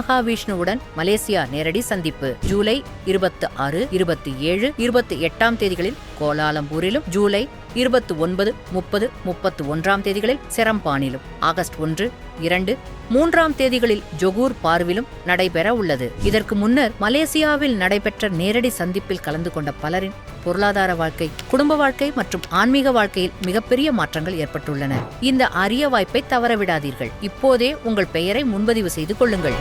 மகாவிஷ்ணுவுடன் Malaysia நேரடி சந்திப்பு. ஜூலை 26, 27, 28 தேதிகளில் கோலாலம்பூரிலும், ஜூலை 29, 30, 31 தேதிகளில் செரம்பானிலும், ஆகஸ்ட் 1, 2, 3 தேதிகளில் ஜொகூர் பார்விலும் நடைபெற உள்ளது. இதற்கு முன்னர் மலேசியாவில் நடைபெற்ற நேரடி சந்திப்பில் கலந்து கொண்ட பலரின் பொருளாதார வாழ்க்கை, குடும்ப வாழ்க்கை மற்றும் ஆன்மீக வாழ்க்கையில் மிகப்பெரிய மாற்றங்கள் ஏற்பட்டுள்ளன. இந்த அரிய வாய்ப்பை தவறவிடாதீர்கள். இப்போதே உங்கள் பெயரை முன்பதிவு செய்து கொள்ளுங்கள்.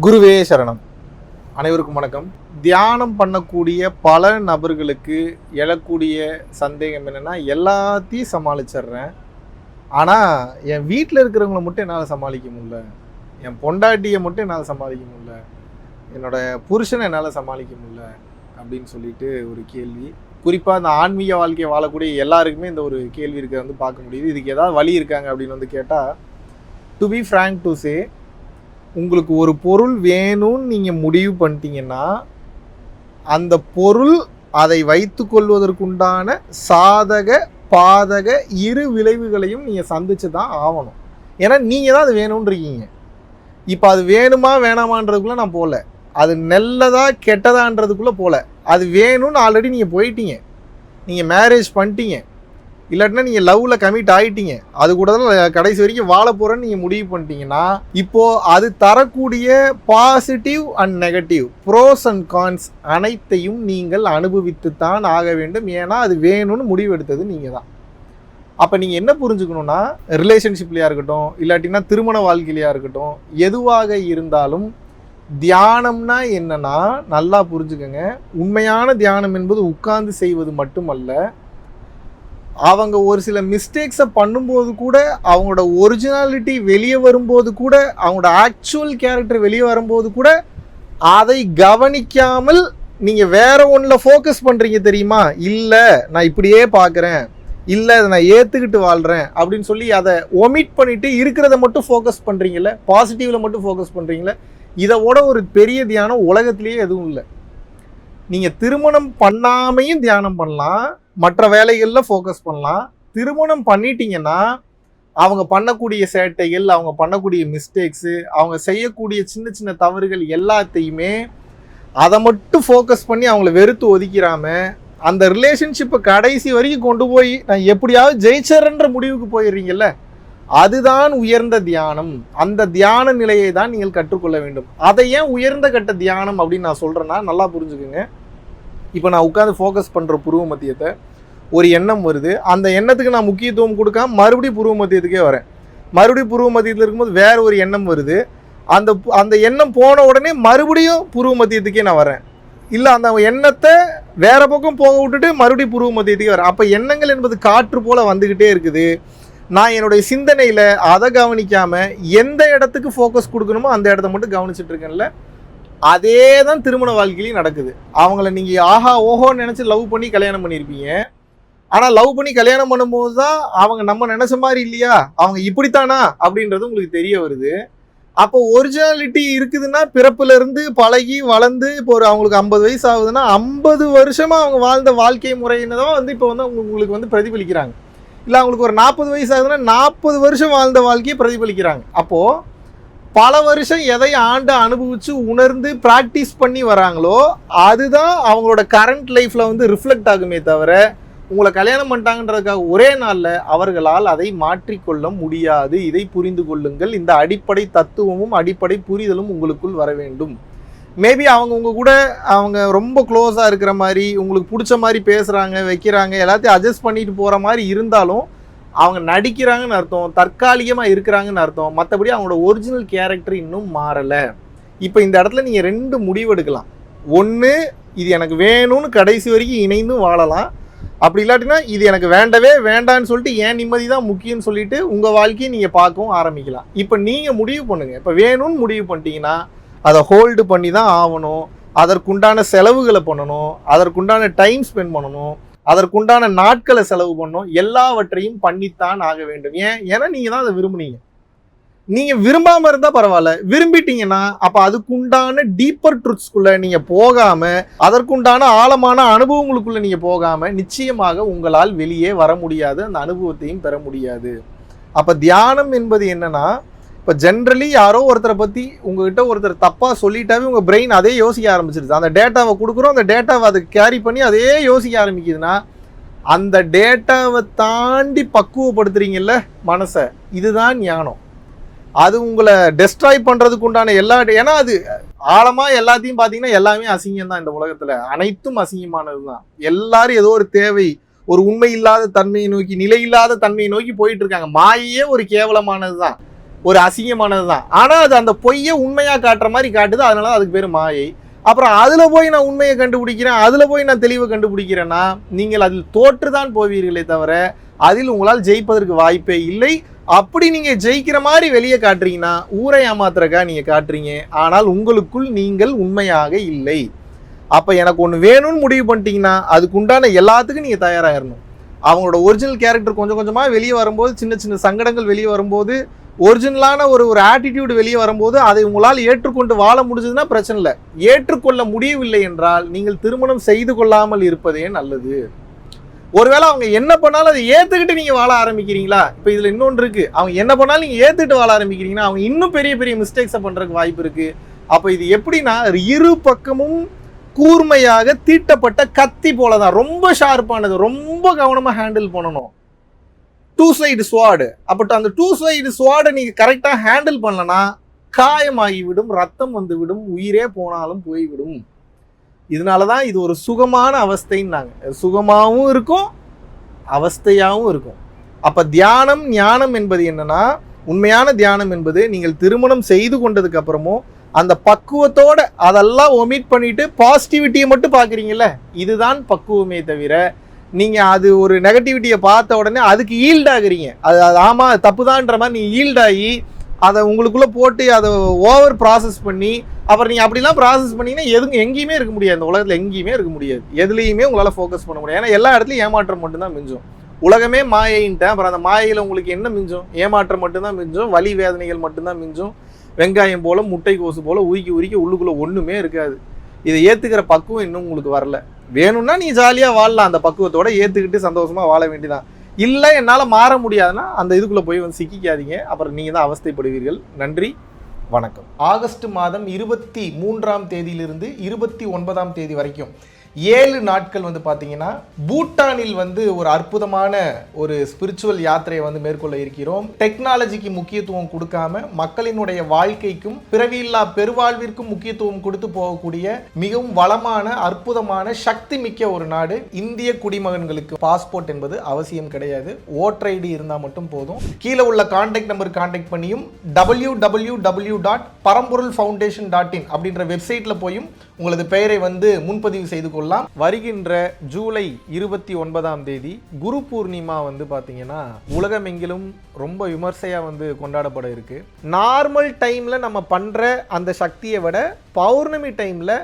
குருவே சரணம். அனைவருக்கும் வணக்கம். தியானம் பண்ணக்கூடிய பல நபர்களுக்கு எழக்கூடிய சந்தேகம் என்னென்னா, எல்லாத்தையும் சமாளிச்சிட்றேன், ஆனால் என் வீட்டில் இருக்கிறவங்கள மட்டும் என்னால் சமாளிக்க முடியல, என் பொண்டாட்டியை மட்டும் என்னால் சமாளிக்க முடியல, என்னோட புருஷனை என்னால் சமாளிக்க முடியல அப்படின்னு சொல்லிட்டு ஒரு கேள்வி. குறிப்பாக அந்த ஆன்மீக வாழ்க்கையை வாழக்கூடிய எல்லாருக்குமே இந்த ஒரு கேள்வி இருக்கிறத பார்க்க முடியுது. இதுக்கு ஏதாவது வழி இருக்காங்க அப்படின்னு கேட்டால், to be frank to say, உங்களுக்கு ஒரு பொருள் வேணும்னு நீங்கள் முடிவு பண்ணிட்டீங்கன்னா, அந்த பொருள் அதை வைத்து கொள்வதற்குண்டான சாதக பாதக இரு விளைவுகளையும் நீங்கள் சந்திச்சு தான் ஆகணும். ஏன்னா நீங்கள் தான் அது வேணும்ன்றீங்க. இப்போ அது வேணுமா வேணாமான்றதுக்குள்ளே நான் போகல, அது நல்லதா கெட்டதான்றதுக்குள்ளே போகல. அது வேணும்னு ஆல்ரெடி நீங்கள் போயிட்டீங்க, நீங்கள் மேரேஜ் பண்ணிட்டீங்க, இல்லாட்டினா நீங்கள் லவ்வில் கமிட் ஆகிட்டீங்க, அது கூட தான் கடைசி வரைக்கும் வாழ போகிறேன்னு நீங்கள் முடிவு பண்ணிட்டீங்கன்னா, இப்போது அது தரக்கூடிய positive and negative, pros and cons அனைத்தையும் நீங்கள் அனுபவித்து தான் ஆக வேண்டும். ஏன்னா அது வேணும்னு முடிவு எடுத்தது நீங்கள் தான். அப்போ நீங்கள் என்ன புரிஞ்சுக்கணுன்னா, ரிலேஷன்ஷிப்லையாக இருக்கட்டும், இல்லாட்டினா திருமண வாழ்க்கையிலையாக இருக்கட்டும், எதுவாக இருந்தாலும் தியானம்னா என்னன்னா நல்லா புரிஞ்சுக்கங்க. உண்மையான தியானம் என்பது உட்கார்ந்து செய்வது மட்டுமல்ல, அவங்க ஒரு சில மிஸ்டேக்ஸை பண்ணும்போது கூட, அவங்களோட ஒரிஜினாலிட்டி வெளியே வரும்போது கூட, அவங்களோட ஆக்சுவல் கேரக்டர் வெளியே வரும்போது கூட அதை கவனிக்காமல் நீங்கள் வேற ஒன்றில் ஃபோக்கஸ் பண்ணுறீங்க தெரியுமா? இல்லை நான் இப்படியே பார்க்குறேன், இல்லை அதை நான் ஏற்றுக்கிட்டு வாழ்கிறேன் அப்படின்னு சொல்லி அதை ஒமிட் பண்ணிவிட்டு இருக்கிறத மட்டும் ஃபோக்கஸ் பண்ணுறீங்கள, பாசிட்டிவில் மட்டும் ஃபோக்கஸ் பண்ணுறீங்களே, இதோட ஒரு பெரிய தியானம் உலகத்திலேயே எதுவும் இல்லை. நீங்கள் திருமணம் பண்ணாமையும் தியானம் பண்ணலாம், மற்ற வேலைகளில் ஃபோக்கஸ் பண்ணலாம். திருமணம் பண்ணிட்டீங்கன்னா அவங்க பண்ணக்கூடிய சேட்டைகள், அவங்க பண்ணக்கூடிய மிஸ்டேக்ஸு, அவங்க செய்யக்கூடிய சின்ன சின்ன தவறுகள் எல்லாத்தையுமே அதை மட்டும் ஃபோக்கஸ் பண்ணி அவங்கள வெறுத்து ஒதுக்கிறாம, அந்த ரிலேஷன்ஷிப்பை கடைசி வரைக்கும் கொண்டு போய் நான் எப்படியாவது ஜெயிச்சர்ன்ற முடிவுக்கு போயிடுறீங்கல்ல, அதுதான் உயர்ந்த தியானம். அந்த தியான நிலையை தான் நீங்கள் கற்றுக்கொள்ள வேண்டும். அதை ஏன் உயர்ந்த கட்ட தியானம் அப்படின்னு நான் சொல்கிறேன்னா, நல்லா புரிஞ்சுக்குங்க. இப்போ நான் உட்காந்து ஃபோக்கஸ் பண்ணுற புருவ மத்தியத்தை, ஒரு எண்ணம் வருது, அந்த எண்ணத்துக்கு நான் முக்கியத்துவம் கொடுக்காம மறுபடியும் புருவ மத்தியத்துக்கே வரேன். மறுபடியும் புருவ மத்தியத்தில் இருக்கும்போது வேற ஒரு எண்ணம் வருது, அந்த எண்ணம் போன உடனே மறுபடியும் புருவ மத்தியத்துக்கே நான் வரேன். இல்லை அந்த எண்ணத்தை வேற பக்கம் போக விட்டுட்டு மறுபடியும் புருவ மத்தியத்துக்கே வரேன். அப்போ எண்ணங்கள் என்பது காற்று போல் வந்துக்கிட்டே இருக்குது. நான் என்னுடைய சிந்தனையில் அதை கவனிக்காமல் எந்த இடத்துக்கு ஃபோக்கஸ் கொடுக்கணுமோ அந்த இடத்த மட்டும் கவனிச்சுட்டு இருக்கேன்ல, அதே தான் திருமண வாழ்க்கையிலையும் நடக்குது. அவங்கள நீங்கள் ஆஹா ஓஹோன்னு நினச்சி லவ் பண்ணி கல்யாணம் பண்ணியிருப்பீங்க. ஆனால் லவ் பண்ணி கல்யாணம் பண்ணும்போது தான் அவங்க நம்ம நினச்ச மாதிரி இல்லையா, அவங்க இப்படித்தானா அப்படின்றது உங்களுக்கு தெரிய வருது. அப்போ ஒரிஜினாலிட்டி இருக்குதுன்னா, பிறப்புலேருந்து பழகி வளர்ந்து இப்போ ஒரு அவங்களுக்கு 50 வயசு ஆகுதுன்னா 50 வருஷமாக அவங்க வாழ்ந்த வாழ்க்கை முறையினை தான் இப்போ உங்களுக்கு பிரதிபலிக்கிறாங்க. இல்லை அவங்களுக்கு ஒரு 40 வயசு ஆகுதுன்னா 40 வருஷம் வாழ்ந்த வாழ்க்கையை பிரதிபலிக்கிறாங்க. அப்போது பல வருஷம் எதை ஆண்டு அனுபவித்து உணர்ந்து ப்ராக்டிஸ் பண்ணி வராங்களோ அதுதான் அவங்களோட கரண்ட் லைஃப்பில் ரிஃப்ளெக்ட் ஆகுமே தவிர, உங்களை கல்யாணம் பண்ணிட்டாங்கன்றதுக்காக ஒரே நாளில் அவர்களால் அதை மாற்றிக்கொள்ள முடியாது. இதை புரிந்து கொள்ளுங்கள். இந்த அடிப்படை தத்துவமும் அடிப்படை புரிதலும் உங்களுக்குள் வர வேண்டும். மேபி அவங்க கூட அவங்க ரொம்ப க்ளோஸாக இருக்கிற மாதிரி, உங்களுக்கு பிடிச்ச மாதிரி பேசுகிறாங்க, வைக்கிறாங்க, எல்லாத்தையும் அட்ஜஸ்ட் பண்ணிட்டு போகிற மாதிரி இருந்தாலும் அவங்க நடிக்கிறாங்கன்னு அர்த்தம், தற்காலிகமாக இருக்கிறாங்கன்னு அர்த்தம். மற்றபடி அவங்களோட ஒரிஜினல் கேரக்டர் இன்னும் மாறலை. இப்போ இந்த இடத்துல நீங்கள் 2 முடிவு எடுக்கலாம். ஒன்று, இது எனக்கு வேணும்னு கடைசி வரைக்கும் இணைந்தும் வாழலாம். அப்படி இல்லாட்டினா இது எனக்கு வேண்டவே வேண்டான்னு சொல்லிட்டு ஏன் நிம்மதி தான் முக்கியம்னு சொல்லிட்டு உங்கள் வாழ்க்கையை நீங்கள் பார்க்கவும் ஆரம்பிக்கலாம். இப்போ நீங்கள் முடிவு பண்ணுங்கள். இப்போ வேணும்னு முடிவு பண்ணிட்டீங்கன்னா அதை ஹோல்டு பண்ணி தான் ஆகணும். அதற்குண்டான செலவுகளை பண்ணணும், அதற்குண்டான டைம் ஸ்பெண்ட் பண்ணணும், அதற்குண்டான நாட்களை செலவு பண்ணணும், எல்லாவற்றையும் பண்ணித்தான் ஆக வேண்டும். ஏன்னா நீங்கள் தான் அதை விரும்புனீங்க. நீங்கள் விரும்பாமல் இருந்தால் பரவாயில்ல, விரும்பிட்டீங்கன்னா அப்போ அதுக்குண்டான டீப்பர் ட்ருத்ஸ்குள்ளே நீங்கள் போகாமல், அதற்குண்டான ஆழமான அனுபவங்களுக்குள்ளே நீங்கள் போகாமல் நிச்சயமாக உங்களால் வெளியே வர முடியாது, அந்த அனுபவத்தையும் பெற முடியாது. அப்போ தியானம் என்பது என்னன்னா, இப்போ ஜென்ரலி யாரோ ஒருத்தரை பற்றி உங்ககிட்ட ஒருத்தர் தப்பாக சொல்லிட்டாவே உங்கள் பிரெயின் அதே யோசிக்க ஆரம்பிச்சிருது. அந்த டேட்டாவை கொடுக்குறோம், அந்த டேட்டாவை அதை கேரி பண்ணி அதே யோசிக்க ஆரம்பிக்குதுன்னா, அந்த டேட்டாவை தாண்டி பக்குவப்படுத்துறீங்கல்ல மனசை, இதுதான் ஞானம். அது உங்களை டெஸ்ட்ராய் பண்ணுறதுக்கு உண்டான ஏன்னா அது ஆழமாக எல்லாத்தையும் பார்த்தீங்கன்னா எல்லாமே அசிங்கம் தான். இந்த உலகத்தில் அனைத்தும் அசிங்கமானது தான். எல்லாரும் ஏதோ ஒரு தேவை, ஒரு உண்மை இல்லாத தன்மையை நோக்கி, நிலையில்லாத தன்மையை நோக்கி போயிட்டு இருக்காங்க. மாயையே ஒரு கேவலமானது தான், ஒரு அசிங்கமானது தான். ஆனால் அது அந்த பொய்யை உண்மையாக காட்டுற மாதிரி காட்டுது, அதனால தான் அதுக்கு பேர் மாயை. அப்புறம் அதில் போய் நான் உண்மையை கண்டுபிடிக்கிறேன், அதில் போய் நான் தெளிவை கண்டுபிடிக்கிறேன்னா நீங்கள் அதில் தோற்று தான் போவீர்களே தவிர அதில் உங்களால் ஜெயிப்பதற்கு வாய்ப்பே இல்லை. அப்படி நீங்கள் ஜெயிக்கிற மாதிரி வெளியே காட்டுறீங்கன்னா ஊரை ஏமாத்துறக்கா நீங்கள் காட்டுறீங்க, ஆனால் உங்களுக்குள் நீங்கள் உண்மையாக இல்லை. அப்போ எனக்கு ஒன்று வேணும்னு முடிவு பண்ணிட்டீங்கன்னா அதுக்கு உண்டான எல்லாத்துக்கும் நீங்கள் தயாராகிடணும். அவங்களோட ஒரிஜினல் கேரக்டர் கொஞ்சம் கொஞ்சமாக வெளியே வரும்போது, சின்ன சின்ன சங்கடங்கள் வெளியே வரும்போது, ஒரிஜினலான ஒரு ஆட்டிடியூடு வெளியே வரும்போது அதை உங்களால் ஏற்றுக்கொண்டு வாழ முடிஞ்சதுன்னா பிரச்சனை இல்லை. ஏற்றுக்கொள்ள முடியவில்லை என்றால் நீங்கள் திருமணம் செய்து கொள்ளாமல் இருப்பதே நல்லது. ஒருவேளை அவங்க என்ன பண்ணாலும் அதை ஏற்றுக்கிட்டு நீங்கள் வாழ ஆரம்பிக்கிறீங்களா? இப்போ இதில் இன்னொன்று இருக்குது, அவங்க என்ன பண்ணாலும் நீங்கள் ஏற்றுக்கிட்டு வாழ ஆரம்பிக்கிறீங்கன்னா அவங்க இன்னும் பெரிய பெரிய மிஸ்டேக்ஸை பண்ணுறதுக்கு வாய்ப்பு இருக்குது. அப்போ இது எப்படின்னா, இரு பக்கமும் கூர்மையாக தீட்டப்பட்ட கத்தி போல தான், ரொம்ப ஷார்ப்பானது, ரொம்ப கவனமாக ஹேண்டில் பண்ணணும். Two side sword. அப்போ அந்த டூ சைடு ஸ்வாடை நீங்கள் கரெக்டாக ஹேண்டில் பண்ணலன்னா காயமாகிவிடும், ரத்தம் வந்து விடும், உயிரே போனாலும் போய்விடும். இதனால தான் இது ஒரு சுகமான அவஸ்தைன்னாங்க. சுகமாகவும் இருக்கும், அவஸ்தையாகவும் இருக்கும். அப்போ தியானம் ஞானம் என்பது என்னன்னா, உண்மையான தியானம் என்பது நீங்கள் திருமணம் செய்து கொண்டதுக்கு அப்புறமும் அந்த பக்குவத்தோட அதெல்லாம் ஒமிட் பண்ணிட்டு பாசிட்டிவிட்டியை மட்டும் பார்க்குறீங்கல்ல, இதுதான் பக்குவமே தவிர நீங்கள் அது ஒரு நெகட்டிவிட்டியை பார்த்த உடனே அதுக்கு ஈல்ட் ஆகுறீங்க. அது ஆமாம் தப்பு தான்ற மாதிரி நீங்கள் ஈல்டாகி அதை உங்களுக்குள்ளே போட்டு அதை ஓவர் ப்ராசஸ் பண்ணி அப்புறம் நீங்கள் அப்படிலாம் ப்ராசஸ் பண்ணிங்கன்னா எங்கேயுமே இருக்க முடியாது. இந்த உலகத்தில் எங்கேயுமே இருக்க முடியாது, எதுலேயுமே உங்களால் ஃபோக்கஸ் பண்ண முடியாது. ஏன்னா எல்லா இடத்துலையும் ஏமாற்றம் மட்டும்தான் மிஞ்சும். உலகமே மாயைன்ட்டேன், அப்புறம் அந்த மாயையில் உங்களுக்கு என்ன மிஞ்சும்? ஏமாற்றம் மட்டும்தான் மிஞ்சும், வலி வேதனைகள் மட்டும்தான் மிஞ்சும். வெங்காயம் போல், முட்டை கோசு போல் உருக்கி உருக்கி உள்ளுக்குள்ளே ஒன்றுமே இருக்காது. இதை ஏற்றுக்கிற பக்குவம் இன்னும் உங்களுக்கு வரல. வேணும்னா நீ ஜாலியாக வாழலாம், அந்த பக்குவத்தோட ஏற்றுக்கிட்டு சந்தோஷமாக வாழ வேண்டியதான். இல்லை என்னால் மாற முடியாதுன்னா அந்த இதுக்குள்ளே போய் வந்து சிக்கிக்காதீங்க, அப்புறம் நீங்கள் தான் அவஸ்தைப்படுவீர்கள். நன்றி, வணக்கம். ஆகஸ்ட் மாதம் 23ஆம் தேதியிலிருந்து 29ஆம் தேதி வரைக்கும் 7 நாட்கள் வந்து பார்த்தீங்கன்னா பூட்டானில் வந்து ஒரு அற்புதமான ஒரு ஸ்பிரிச்சுவல் யாத்திரையை வந்து மேற்கொள்ள இருக்கிறோம். டெக்னாலஜிக்கு முக்கியத்துவம் கொடுக்காம மக்களினுடைய வாழ்க்கைக்கும் பிறவியில்லா பெருவாழ்விற்கும் முக்கியத்துவம் கொடுத்து போகக்கூடிய மிகவும் வளமான அற்புதமான சக்தி மிக்க ஒரு நாடு. இந்திய குடிமகன்களுக்கு பாஸ்போர்ட் என்பது அவசியம் கிடையாது, ஓட்டர் ஐடி இருந்தால் மட்டும் போதும். கீழே உள்ள கான்டாக்ட் நம்பர் கான்டாக்ட் பண்ணியும் www.paramporulfoundation.in அப்படின்ற வெப்சைட்டில் போயும் உங்களது பெயரை வந்து முன்பதிவு செய்து கொள்ளலாம். வருகின்ற ஜூலை 29ஆம் தேதி குரு பூர்ணிமா வந்து பார்த்தீங்கன்னா உலகமெங்கிலும் ரொம்ப விமர்சையாக வந்து கொண்டாடப்பட இருக்கு. நார்மல் டைமில் நம்ம பண்ணுற அந்த சக்தியை விட பௌர்ணமி டைமில்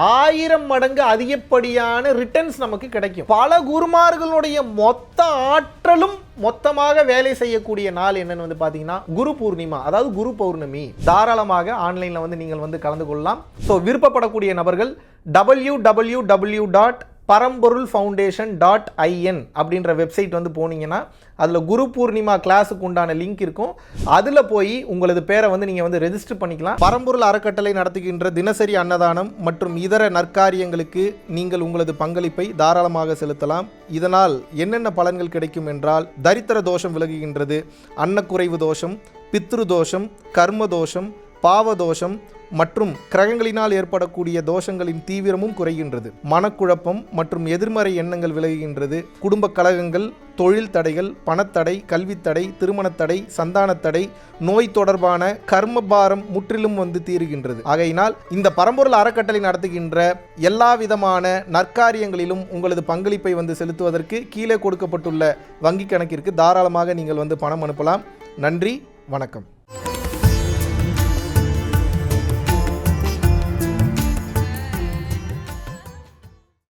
1000 மடங்கு அதிகப்படியான ரிட்டர்ன்ஸ் நமக்கு கிடைக்கும். பல குருமார்களுடைய மொத்த ஆற்றலும் மொத்தமாக வேலை செய்யக்கூடிய நாள் என்னன்னு வந்து பார்த்தீங்கன்னா குரு பூர்ணிமா, அதாவது குரு பௌர்ணமி. தாராளமாக ஆன்லைனில் வந்து நீங்கள் வந்து கலந்து கொள்ளலாம். ஸோ விருப்பப்படக்கூடிய நபர்கள் www.paramporulfoundation.in அப்படின்ற வெப்சைட் வந்து போனீங்கன்னா அதில் குரு பூர்ணிமா கிளாஸுக்கு உண்டான லிங்க் இருக்கும். அதில் போய் உங்களது பேரை வந்து நீங்கள் வந்து ரெஜிஸ்டர் பண்ணிக்கலாம். பரம்பொருள் அறக்கட்டளை நடத்துகின்ற தினசரி அன்னதானம் மற்றும் இதர நற்காரியங்களுக்கு நீங்கள் உங்களது பங்களிப்பை தாராளமாக செலுத்தலாம். இதனால் என்னென்ன பலன்கள் கிடைக்கும் என்றால், தரித்திர தோஷம் விலகுகின்றது, அன்னக்குறைவு தோஷம், பித்ரு தோஷம், கர்ம தோஷம், பாவதோஷம் மற்றும் கிரகங்களினால் ஏற்படக்கூடிய தோஷங்களின் தீவிரமும் குறைகின்றது. மனக்குழப்பம் மற்றும் எதிர்மறை எண்ணங்கள் விலகுகின்றது. குடும்ப கலகங்கள், தொழில் தடைகள், பணத்தடை, கல்வித்தடை, திருமணத்தடை, சந்தானத்தடை, நோய் தொடர்பான கர்மபாரம் முற்றிலும் வந்து தீருகின்றது. ஆகையினால் இந்த பரம்பொருள் அறக்கட்டளை நடத்துகின்ற எல்லா விதமான நற்காரியங்களிலும் உங்களது பங்களிப்பை வந்து செலுத்துவதற்கு கீழே கொடுக்கப்பட்டுள்ள வங்கி கணக்கிற்கு தாராளமாக நீங்கள் வந்து பணம் அனுப்பலாம். நன்றி, வணக்கம்.